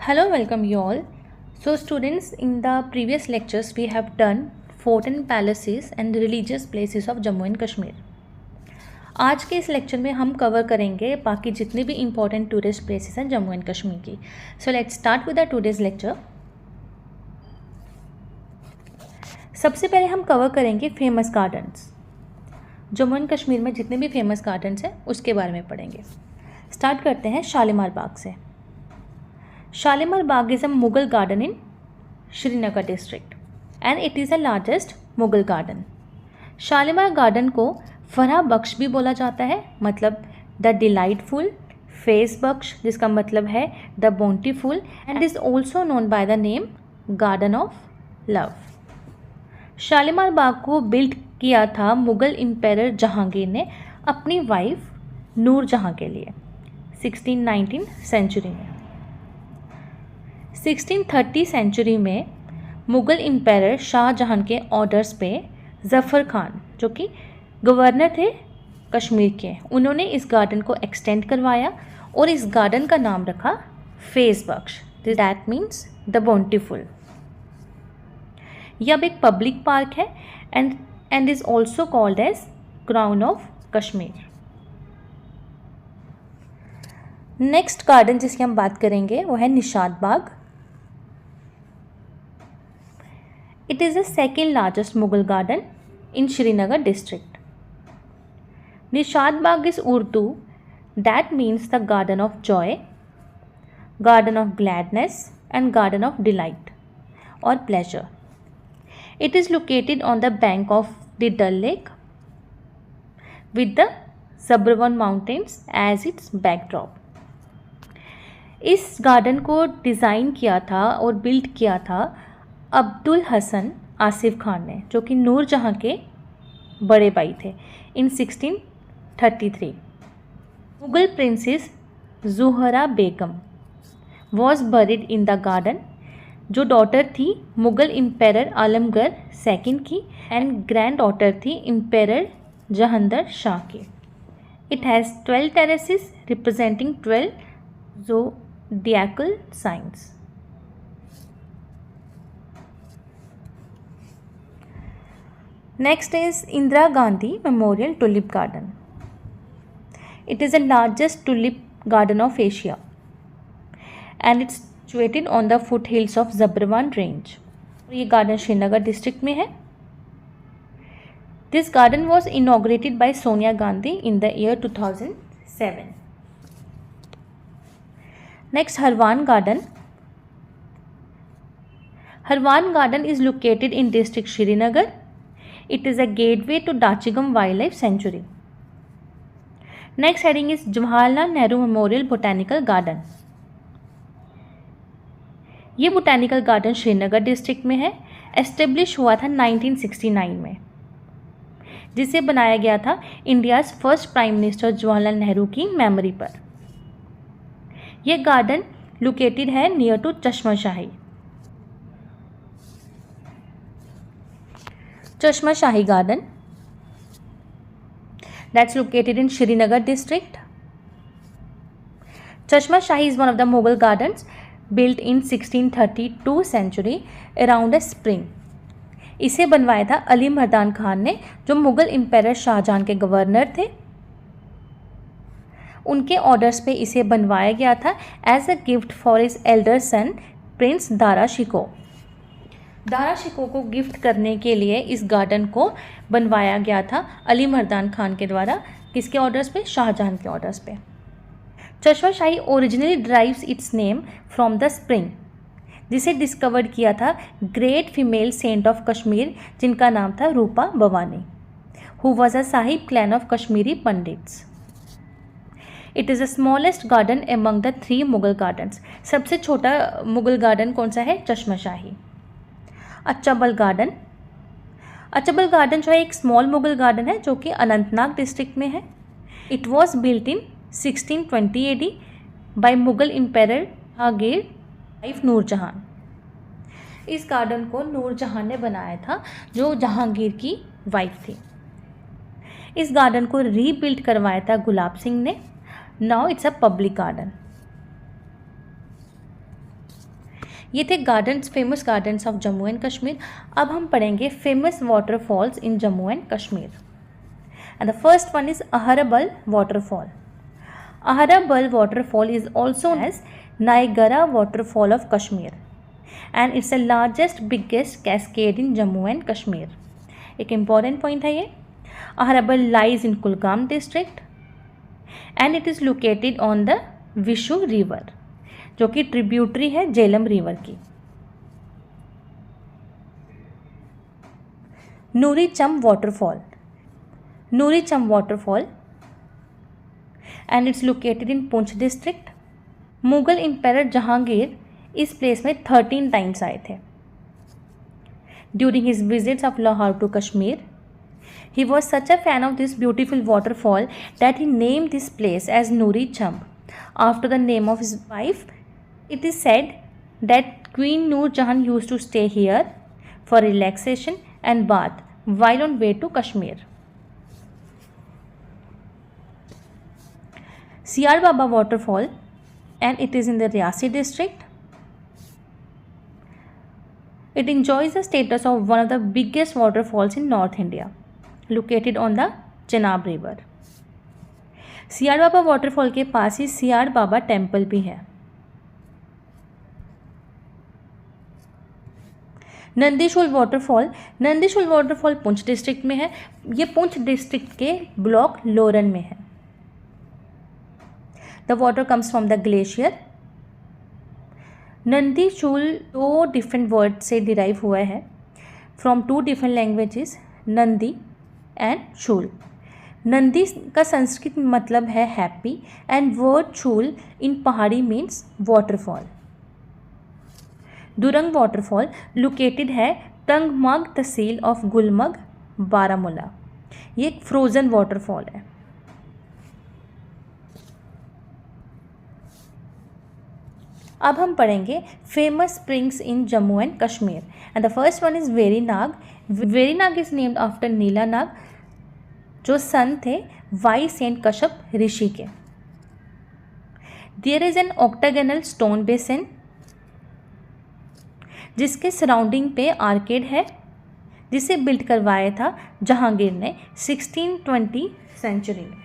Hello, welcome you all. So, students, in the previous lectures, we have done fort and palaces and religious places of Jammu and Kashmir. आज के इस lecture में हम cover करेंगे बाकी जितने भी इंपॉर्टेंट टूरिस्ट प्लेसेस हैं जम्मू एंड कश्मीर की. So let's start with the today's lecture. सबसे पहले हम कवर करेंगे famous gardens. Jammu and Kashmir में जितने भी फेमस गार्डन्स हैं उसके बारे में पढ़ेंगे. स्टार्ट करते हैं शालीमार बाग से. Shalimar Bagh is a Mughal garden in Srinagar district and it is the largest Mughal garden. Shalimar garden को फरह बख्श भी बोला जाता है, मतलब द डिलाइटफुल, फेस बख्श जिसका मतलब है the bountiful, and is also known by the name garden of love. Shalimar Bagh को बिल्ड किया था मुग़ल एम्पायर जहांगीर ने अपनी वाइफ नूर जहां के लिए 1619 सेंचुरी में. 1630 सेंचुरी में मुग़ल एम्पायर शाहजहां के ऑर्डर्स पे ज़फ़र खान, जो कि गवर्नर थे कश्मीर के, उन्होंने इस गार्डन को एक्सटेंड करवाया और इस गार्डन का नाम रखा Faiz Bakhsh, that means the bountiful. यह अब एक पब्लिक पार्क है and is also called as crown of Kashmir. Next garden जिसकी हम बात करेंगे वो है Nishat Bagh. It is the second largest Mughal garden in Srinagar district. Nishat Bagh is Urdu that means the garden of joy, garden of gladness and garden of delight or pleasure. It is located on the bank of the Dal Lake with the Zabruwan mountains as its backdrop. इस garden को design किया था और build किया था अब्दुल हसन आसिफ खान ने, जो कि नूर जहां के बड़े भाई थे, in 1633. Mughal princess Zuhra Begum was buried in the garden, जो डॉटर थी मुगल एम्पायर आलमगीर सेकंड की एंड ग्रैंड डॉटर थी एम्पायर जहांगीर शाह की. It has 12 terraces representing 12 zodiacal science. Next is Indira Gandhi Memorial Tulip Garden. It is the largest tulip garden of Asia and it's situated on the foothills of Zabruwan range. ये garden Srinagar district में है. This garden was inaugurated by Sonia Gandhi in the year 2007. Next, Harwan Garden. Harwan Garden is located in district Srinagar. It is a gateway to Dachigam Wildlife Sanctuary. Next heading is Jawaharlal Nehru Memorial Botanical Garden. ये botanical garden Srinagar district में है. Establish हुआ था 1969 में, जिसे बनाया गया था India's first prime minister Jawaharlal Nehru की मेमोरी पर. यह गार्डन लोकेटेड है नियर टू चश्मा शाही. Chashma Shahi Garden, that's located in Srinagar district. Chashma Shahi is one of the Mughal gardens built in 1632 century around a spring. इसे बनवाया था अली मर्दान खान ने, जो मुग़ल एम्पायर शाहजहां के गवर्नर थे. उनके ऑर्डर्स पे इसे बनवाया गया था as a gift for his elder son prince Dara Shikoh. Dara Shikoh को गिफ्ट करने के लिए इस गार्डन को बनवाया गया था अली मर्दान खान के द्वारा. किसके ऑर्डर्स पे? शाहजहां के ऑर्डर्स पे. Chashma Shahi originally drives its name from the spring, जिसे डिस्कवर्ड किया था great female saint of Kashmir, जिनका नाम था Rupa Bhawani, who was a Sahib clan of Kashmiri pandits. It is the smallest garden among the 3 Mughal gardens. सबसे छोटा मुगल गार्डन कौन सा है? चश्मा शाही. अच्चबल गार्डन. अच्चबल गार्डन जो है एक स्मॉल मुगल गार्डन है जो कि अनंतनाग डिस्ट्रिक्ट में है. It was built in 1620 AD by Mughal empire Jahangir wife Nur Jahan. इस गार्डन को नूर जहां ने बनाया था, जो जहांगीर की वाइफ थी. इस गार्डन को रीबिल्ड करवाया था गुलाब सिंह ने. Now it's a public garden. ये थे gardens, famous gardens of Jammu and Kashmir. अब हम पढ़ेंगे famous waterfalls in Jammu and Kashmir. And the first one is Aharbal waterfall. Aharbal waterfall is also known as Niagara waterfall of Kashmir and it's the largest biggest cascade in Jammu and Kashmir। एक important point है ये। Aharbal lies in Kulgam district and it is located on the Vishu river जो कि tributary है Jhelum river की। Noorichham waterfall, Noorichham waterfall and it's located in Poonch district। Mughal empire Jahangir इस place में 13 times आए थे। During his visits of Lahore to Kashmir he was such a fan of this beautiful waterfall that he name this place as Noori Chamb after the name of his wife. It is said that queen Nur Jahan use to stay here for relaxation and bath while on way to Kashmir। Siar Baba waterfall and it is in the Riyasi district। It enjoys the status of one of the biggest waterfalls in North India, located on the Chenab river। सियार बाबा waterfall के पास ही सियार बाबा temple भी है। Nandishul waterfall, Nandishul waterfall Poonch district में है। ये Poonch district के block Loran में है। The water comes from the glacier। Nandi Shul 2 different word से डिराइव हुआ है from 2 different languages, Nandi and Shul. Nandi का संस्कृत मतलब है happy and word Shul in Pahari means waterfall. Durung waterfall located है तंगमग तहसील ऑफ गुलमर्ग, बारामूला। ये एक फ्रोज़न वाटरफॉल है। अब हम पढ़ेंगे famous springs in Jammu and Kashmir and the first one is Verinag. Verinag is named after Nila Nag जो सन थे वाई सेंट कश्यप ऋषि के। There is an octagonal stone basin जिसके सराउंडिंग पे आर्केड है जिसे बिल्ड करवाया था जहांगीर ने 1620 सेंचुरी में।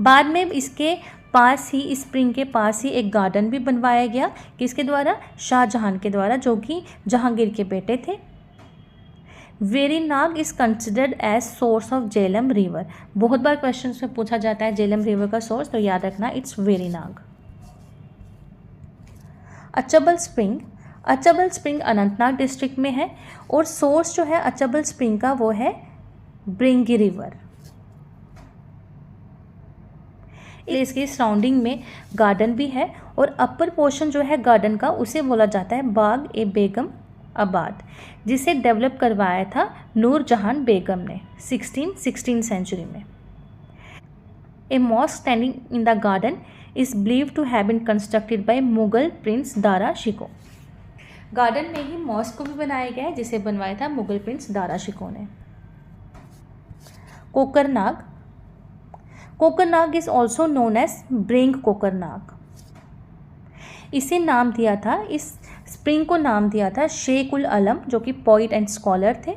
बाद में इसके पास ही, इस स्प्रिंग के पास ही एक गार्डन भी बनवाया गया। किसके द्वारा? शाहजहां के द्वारा, जो कि जहांगीर के बेटे थे। Verinag is considered as source of Jhelum river. बहुत बार क्वेश्चन में पूछा जाता है झेलम रिवर का सोर्स, तो याद रखना it's Verinag. Achabal spring, Achabal spring Anantnag district में है और सोर्स जो है अचबल स्प्रिंग का वो है ब्रिंगी रिवर। इसके सराउंडिंग में गार्डन भी है और अपर पोर्शन जो है गार्डन का उसे बोला जाता है बाग ए बेगम आबाद, जिसे डेवलप करवाया था नूरजहान बेगम ने 16 सेंचुरी में। A mosque standing in the garden is believed to have been constructed by Mughal prince Dara Shikoh. Garden में ही मॉस्क को भी बनाया गया है जिसे बनवाया था मुगल प्रिंस दारा शिको ने। Kokernag, Kokernag is also known as Breng Kokernag. इसे नाम दिया था, इस स्प्रिंग को नाम दिया था शेख उल आलम जो कि पोइट एंड स्कॉलर थे।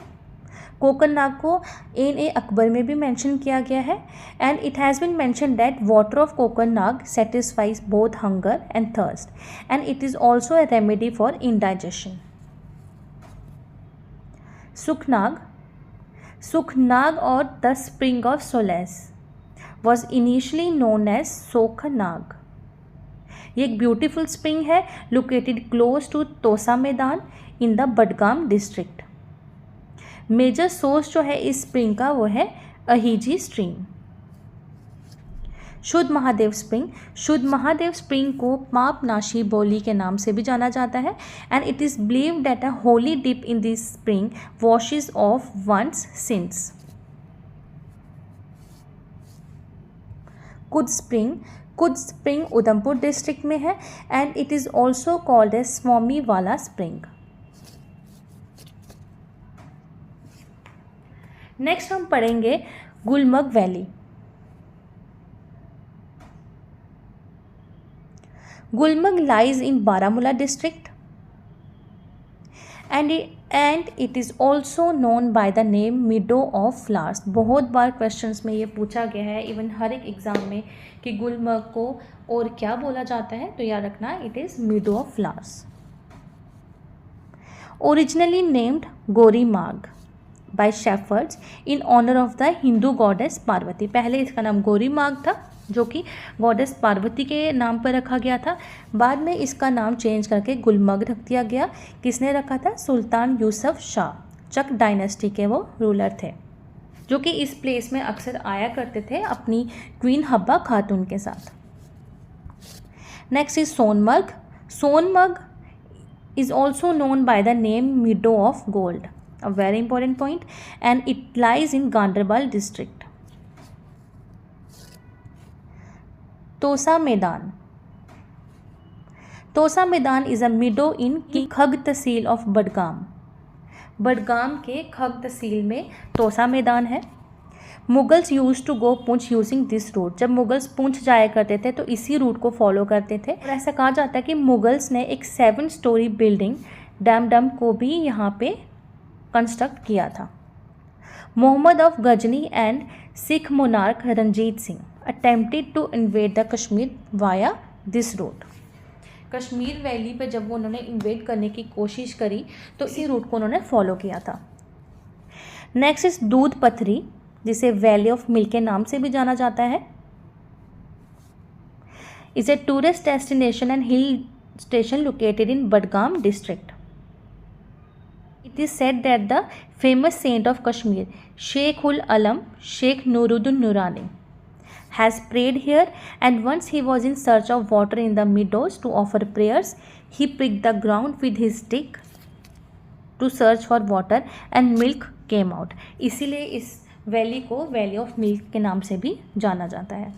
कोकरनाग को N.A. अकबर में भी मेंशन किया गया है and it has been mention that water of Kokernag satisfies both hunger and thirst and it is also a remedy for indigestion. Sukhnag, Sukhnag और the spring of solace was initially known as Sokhnag. ये एक beautiful spring है located close to Tosa Maidan in the Budgam district. Major source जो है इस spring का वो है अहिजी स्ट्रीम। शुद्ध महादेव स्प्रिंग, शुद्ध महादेव स्प्रिंग को पापनाशी बोली के नाम से भी जाना जाता है and it is believed that a holy dip in this spring washes off once sins. Kud spring, Kud spring Udhampur district में है and it is also called as Swami Wala spring. Next हम पढ़ेंगे Gulmarg valley. Gulmarg lies in Baramulla district and it is also known by the name Meadow of Flowers. बहुत बार questions में ये पूछा गया है इवन हर एक एग्ज़ाम में कि गुलमर्ग को और क्या बोला जाता है, तो याद रखना it is meadow of flowers. Originally named Gorimarg by shepherds in honour of the Hindu goddess Parvati. पहले इसका नाम गोरीमार्ग था जो कि गॉडेस पार्वती के नाम पर रखा गया था. बाद में इसका नाम चेंज करके गुलमर्ग रख दिया गया. किसने रखा था? सुल्तान यूसुफ शाह, चक डायनेस्टी के वो रूलर थे जो कि इस प्लेस में अक्सर आया करते थे अपनी क्वीन हब्बा खातून के साथ. Next is Sonamarg. Sonamarg is also known by the name Meadow of Gold, a very important point, and it lies in Ganderbal district. Tosa Maidan. Tosa Maidan is a meadow in Khag tehsil of Budgam. Budgam के खग तहसील में तोसा मैदान है. Mughals use to go Poonch using this route. जब मुगल्स पुंछ जाया करते थे तो इसी root को फॉलो करते थे. और ऐसा कहा जाता है कि मुगल्स ने एक 7 स्टोरी बिल्डिंग डैम को भी यहाँ पे कंस्ट्रक्ट किया था. Mohammad of Ghazni and Sikh monarch Ranjit Singh attempted to invade the Kashmir via this route. Kashmir valley पे जब वो उन्होंने इन्वेड करने की कोशिश करी तो इसी रूट को उन्होंने फॉलो किया था. नेक्स्ट इज दूध पथरी, जिसे वैली ऑफ मिल्क के नाम से भी जाना जाता है. Is a tourist destination and hill station located in Budgam district. It is said that the famous saint of Kashmir Sheikh ul Alam Sheikh Nooruddin नूरानी has prayed here, and once he was in search of water in the meadows to offer prayers. He pricked the ground with his stick to search for water and milk came out. इसीलिए इस valley को valley of milk के नाम से भी जाना जाता है.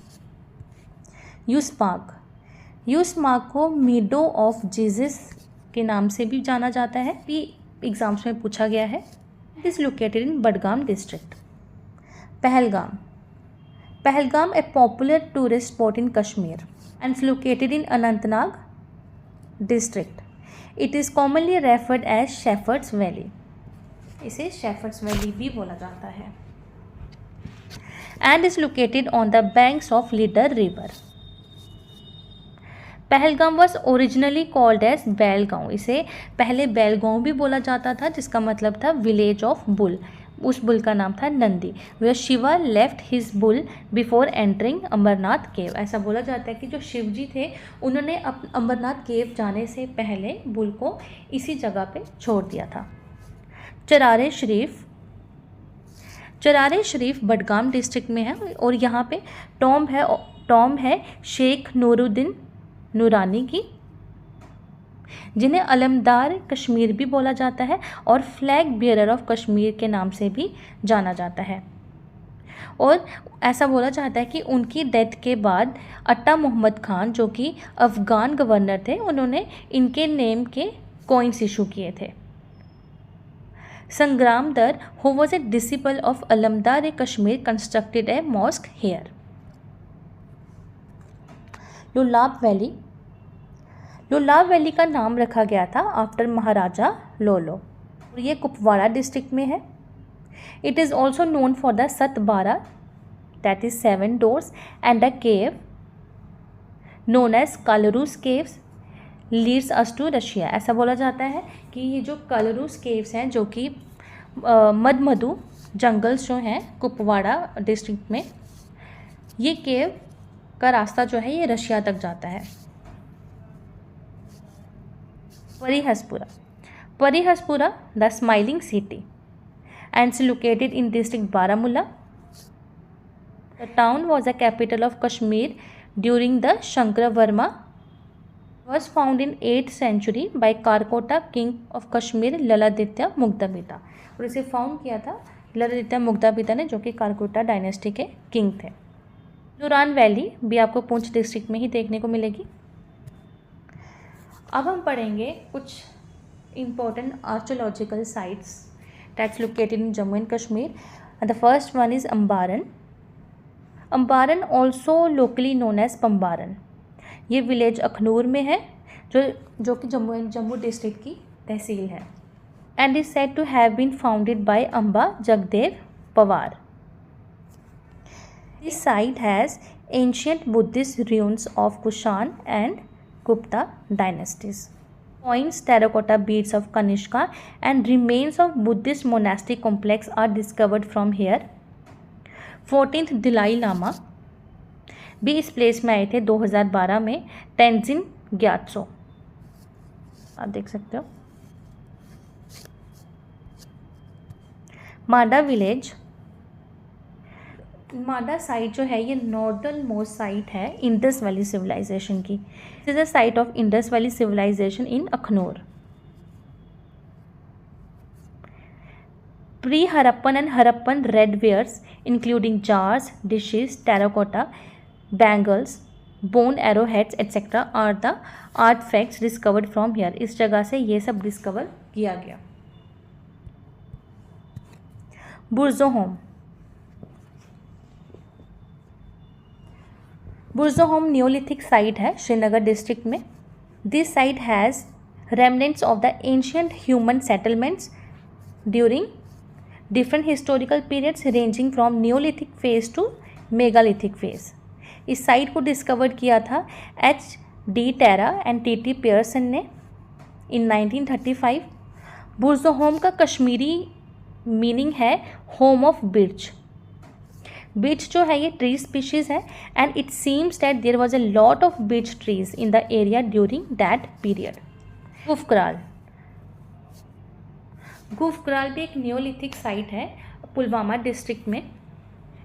यूसमार्ग. यूसमार्ग को मीडो ऑफ जीसस के नाम से भी जाना जाता है. भी एग्जाम्स में पूछा गया है. It is located in Budgam district. Pahalgam. Pahalgam, a popular tourist spot in Kashmir and is located in Anantnag district. It is commonly referred as Shepherd's Valley. इसे Shepherd's Valley भी बोला जाता है. And is located on the banks of Lidar River. Pahalgam was originally called as Belgaum. इसे पहले बैलगांव भी बोला जाता था जिसका मतलब था विलेज ऑफ बुल. उस बुल का नाम था Nandi. Where Shiva left his bull before entering Amarnath cave. ऐसा बोला जाता है कि जो शिव जी थे उन्होंने अमरनाथ केव जाने से पहले बुल को इसी जगह पे छोड़ दिया था. चरारे शरीफ. चरारे शरीफ बडगाम डिस्ट्रिक्ट में है और यहाँ पे टॉम है शेख नूरुद्दीन नूरानी की, जिन्हें अलमदार कश्मीर भी बोला जाता है और फ्लैग बियरर ऑफ कश्मीर के नाम से भी जाना जाता है. और ऐसा बोला जाता है कि उनकी डेथ के बाद अट्टा मोहम्मद खान जो कि अफ़गान गवर्नर थे उन्होंने इनके नेम के कॉइन्स इशू किए थे. Sangram Dar who was a disciple of Alamdar Kashmir constructed a mosque here. Lolab valley. Lolab valley का नाम रखा गया था आफ्टर महाराजा लोलो और ये कुपवाड़ा डिस्ट्रिक्ट में है. It is also known for the Satbara that is 7 doors and a cave known as Kalaroos caves leads us to Russia. ऐसा बोला जाता है कि ये जो कालरूस केव्स हैं जो कि मधु जंगल्स जो हैं कुपवाड़ा डिस्ट्रिक्ट में, ये केव का रास्ता जो है ये रशिया तक जाता है. Parihaspuram. Parihaspuram, the smiling city, and is located in district Baramulla. The town was the capital of Kashmir during the Shankaravarma. Was found in 8th century by Karkota king of Kashmir ललादित्य मुग्धापिता. और इसे found किया था ललादित्य मुग्धापिता ने जो कि Karkota dynasty के king थे. Nooran valley भी आपको पुंछ डिस्ट्रिक्ट में ही देखने को मिलेगी. अब हम पढ़ेंगे कुछ important archaeological sites that's located in Jammu and Kashmir. The first one is Ambaran. Ambaran also locally known as Pambaran. ये विलेज अखनूर में है, जो कि जम्मू डिस्ट्रिक्ट की तहसील है। And is said to have been founded by Amba Jagdev Pawar. This site has ancient Buddhist ruins of Kushan and Gupta dynasties. Coins, terracotta beads of Kanishka and remains of Buddhist monastic complex are discovered from here. 14th Dalai Lama भी इस place में आए थे 2012 में, तेंजिन ग्यात्सो, आप देख सकते हो। माडा विलेज, माडा साइट जो है ये नॉर्दर्न मोस्ट साइट है इंडस वैली सिविलाइजेशन की। This is a site of Indus valley civilization in Akhnoor. Pre Harappan and Harappan red wares including jars, dishes, terracotta, bangles, bone arrow heads etcetera are the artifacts discovered from here. इस जगह से ये सब discover किया गया। बुर्जोहोम, बुर्जोहोम Neolithic site है Srinagar district में। This site has remnants of the ancient human settlements during different historical periods ranging from Neolithic phase two megalithic phase. इस साइट को डिस्कवर किया था H.D. Terra and T.T. Pearson ने इन 1935। बुर्जोहोम का कश्मीरी मीनिंग है home of birch. Birch जो है ये ट्री स्पीशीज है and it seems that there was a lot of birch trees in the area during that period. Gufkral, Gufkral भी एक नियोलिथिक साइट है पुलवामा डिस्ट्रिक्ट में।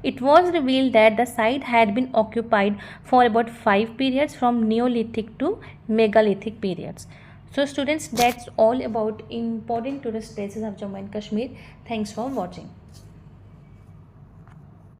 It was revealed that the site had been occupied for about 5 periods from neolithic to megalithic periods. So students, that's all about important tourist places of Jammu and Kashmir. Thanks for watching.